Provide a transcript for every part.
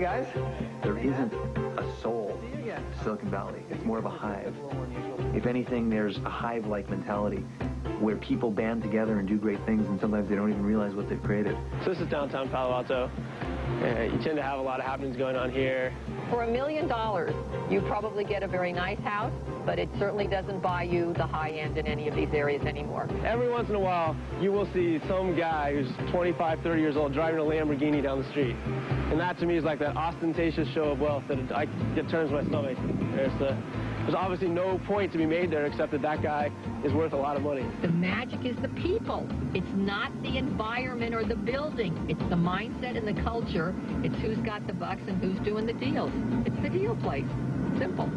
guys. There isn't a soul to Silicon Valley. It's more of a hive. If anything, there's a hive-like mentality where people band together and do great things, and sometimes they don't even realize what they've created. So this is downtown Palo Alto. You tend to have a lot of happenings going on here. For $1 million, you probably get a very nice house, but it certainly doesn't buy you the high end in any of these areas anymore. Every once in a while, you will see some guy who's 25, 30 years old driving a Lamborghini down the street. And that, to me, is like that ostentatious show of wealth that it turns my stomach. There's obviously no point to be made there except that that guy is worth a lot of money. The magic is the people. It's not the environment or the building. It's the mindset and the culture. It's who's got the bucks and who's doing the deals. It's the deal place. Simple.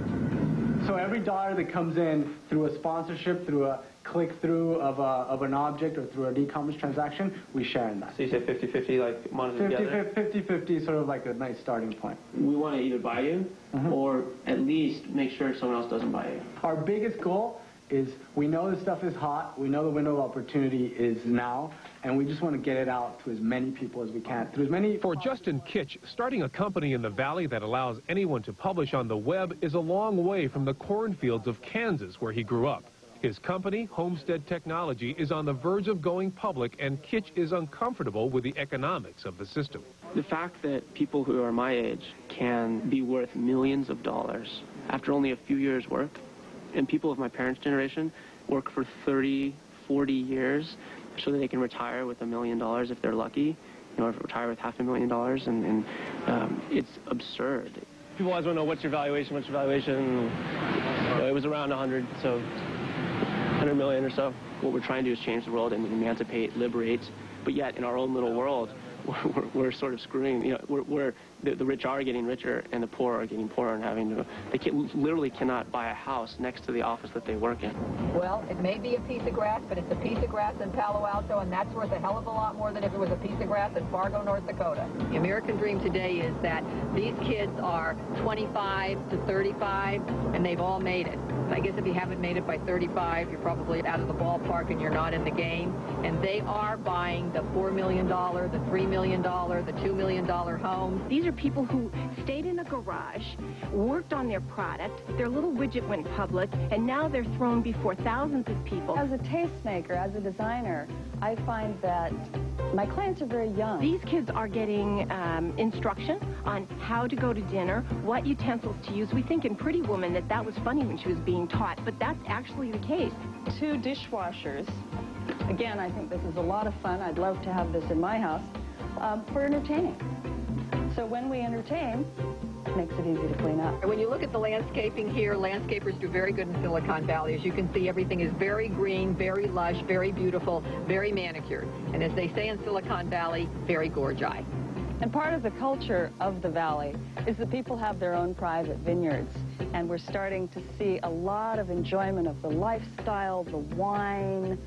So every dollar that comes in through a sponsorship, through a click-through of an object, or through an e-commerce transaction, we share in that. So you say 50-50, like money together? 50-50, sort of like a nice starting point. We want to either buy you or at least make sure someone else doesn't buy you. Our biggest goal is we know this stuff is hot, we know the window of opportunity is now, and we just want to get it out to as many people as we can. Through as many. For Justin Kitch, starting a company in the Valley that allows anyone to publish on the web is a long way from the cornfields of Kansas where he grew up. His company, Homestead Technology, is on the verge of going public, and Kitch is uncomfortable with the economics of the system. The fact that people who are my age can be worth millions of dollars after only a few years' work, and people of my parents' generation work for 30, 40 years so that they can retire with $1 million if they're lucky, or retire with $500,000, and it's absurd. People always want to know, what's your valuation, what's your valuation? It was around 100, so 100 million or so. What we're trying to do is change the world and emancipate, liberate, but yet in our own little world, we're sort of screwing, the rich are getting richer and the poor are getting poorer and having to, literally cannot buy a house next to the office that they work in. Well, it may be a piece of grass, but it's a piece of grass in Palo Alto, and that's worth a hell of a lot more than if it was a piece of grass in Fargo, North Dakota. The American dream today is that these kids are 25 to 35, and they've all made it. I guess if you haven't made it by 35, you're probably out of the ballpark and you're not in the game. And they are buying the $4 million, the $3 million, the $2 million homes. These are people who stayed in a garage, worked on their product, their little widget went public, and now they're thrown before thousands of people. As a tastemaker, as a designer, I find that my clients are very young. These kids are getting instruction on how to go to dinner, what utensils to use. We think in Pretty Woman that was funny when she was being taught, but that's actually the case. 2 dishwashers. Again, I think this is a lot of fun. I'd love to have this in my house for entertaining. So when we entertain, it makes it easy to clean up. When you look at the landscaping here, landscapers do very good in Silicon Valley. As you can see, everything is very green, very lush, very beautiful, very manicured. And as they say in Silicon Valley, very gorgeous. And part of the culture of the Valley is that people have their own private vineyards. And we're starting to see a lot of enjoyment of the lifestyle, the wine,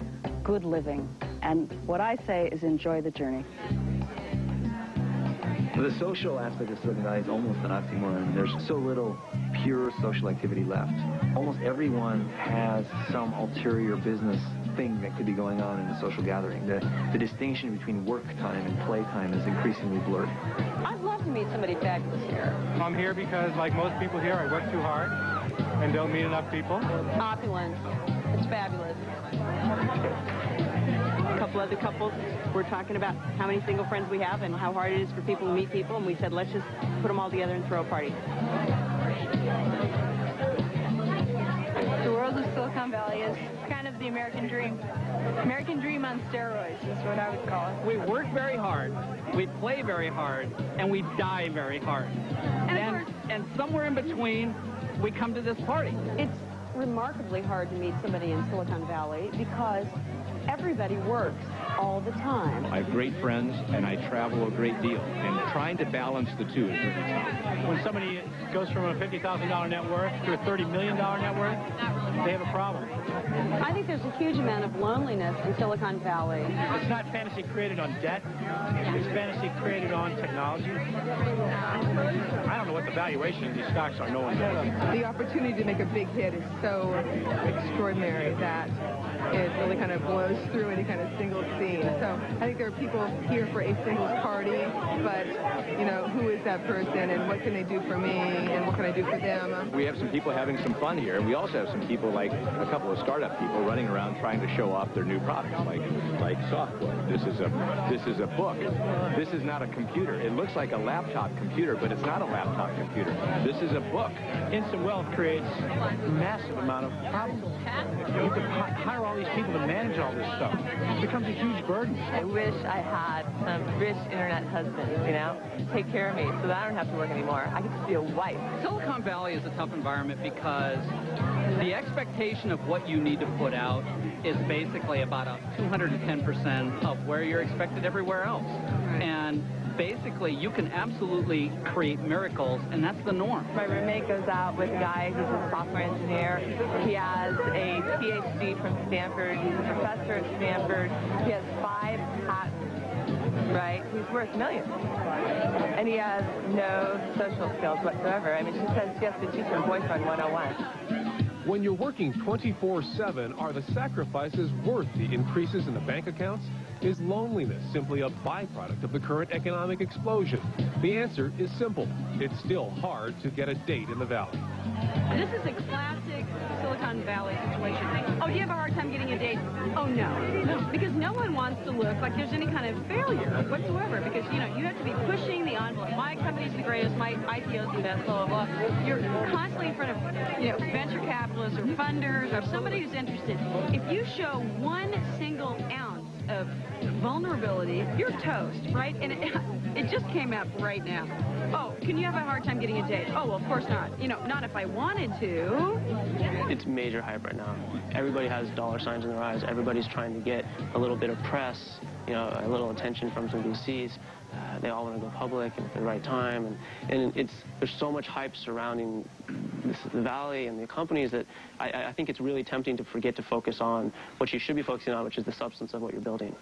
good living. And what I say is enjoy the journey. The social aspect of Silicon Valley is almost an oxymoron. There's so little pure social activity left. Almost everyone has some ulterior business thing that could be going on in a social gathering. The distinction between work time and play time is increasingly blurred. I'd love to meet somebody fabulous here. I'm here because, like most people here, I work too hard and don't meet enough people. Opulence. It's fabulous. A couple other couples were talking about how many single friends we have and how hard it is for people to meet people, and we said, let's just put them all together and throw a party. The world of Silicon Valley is kind of the American dream. American dream on steroids is what I would call it. We work very hard, we play very hard, and we die very hard. And somewhere in between, we come to this party. It's remarkably hard to meet somebody in Silicon Valley because everybody works all the time. I have great friends, and I travel a great deal, and trying to balance the two is very tough. When somebody goes from a $50,000 net worth to a $30 million net worth, they have a problem. I think there's a huge amount of loneliness in Silicon Valley. It's not fantasy created on debt. It's fantasy created on technology. I don't know what the valuation of these stocks are. No one knows. The opportunity to make a big hit is so extraordinary that It really kind of blows through any kind of single scene. So I think there are people here for a singles party, but, you know, who is that person and what can they do for me and what can I do for them? We have some people having some fun here, and we also have some people, like a couple of startup people, running around trying to show off their new products, like software. This is a book. This is not a computer. It looks like a laptop computer, but it's not a laptop computer. This is a book. Instant wealth creates a massive amount of problems. You have to hire all these people to manage all this stuff. It becomes a huge burden. I wish I had some rich internet husband, you know, take care of me so that I don't have to work anymore. I could just be a wife. Silicon Valley is a tough environment because the expectation of what you need to put out is basically about 210% of where you're expected everywhere else. And basically, you can absolutely create miracles, and that's the norm. My roommate goes out with a guy who's a software engineer. He has a PhD from Stanford. He's a professor at Stanford. He has 5 patents, right? He's worth millions. And he has no social skills whatsoever. I mean, she says she has to teach her boyfriend 101. When you're working 24/7, are the sacrifices worth the increases in the bank accounts? Is loneliness simply a byproduct of the current economic explosion? The answer is simple. It's still hard to get a date in the Valley. This is a classic Silicon Valley situation. Oh, do you have a hard time getting a date? Oh, no. Because no one wants to look like there's any kind of failure whatsoever. Because, you know, you have to be pushing the envelope. My company's the greatest. My IPO's the best, blah, blah, blah. You're constantly in front of, you know, venture capitalists or funders or somebody who's interested. If you show one single ounce of vulnerability, you're toast, right? And it just came up right now. Oh, can you have a hard time getting a date? Oh, well, of course not. You know, not if I wanted to. It's major hype right now. Everybody has dollar signs in their eyes. Everybody's trying to get a little bit of press, you know, a little attention from some VCs. They all want to go public and at the right time. And there's so much hype surrounding the Valley and the companies that I think it's really tempting to forget to focus on what you should be focusing on, which is the substance of what you're building.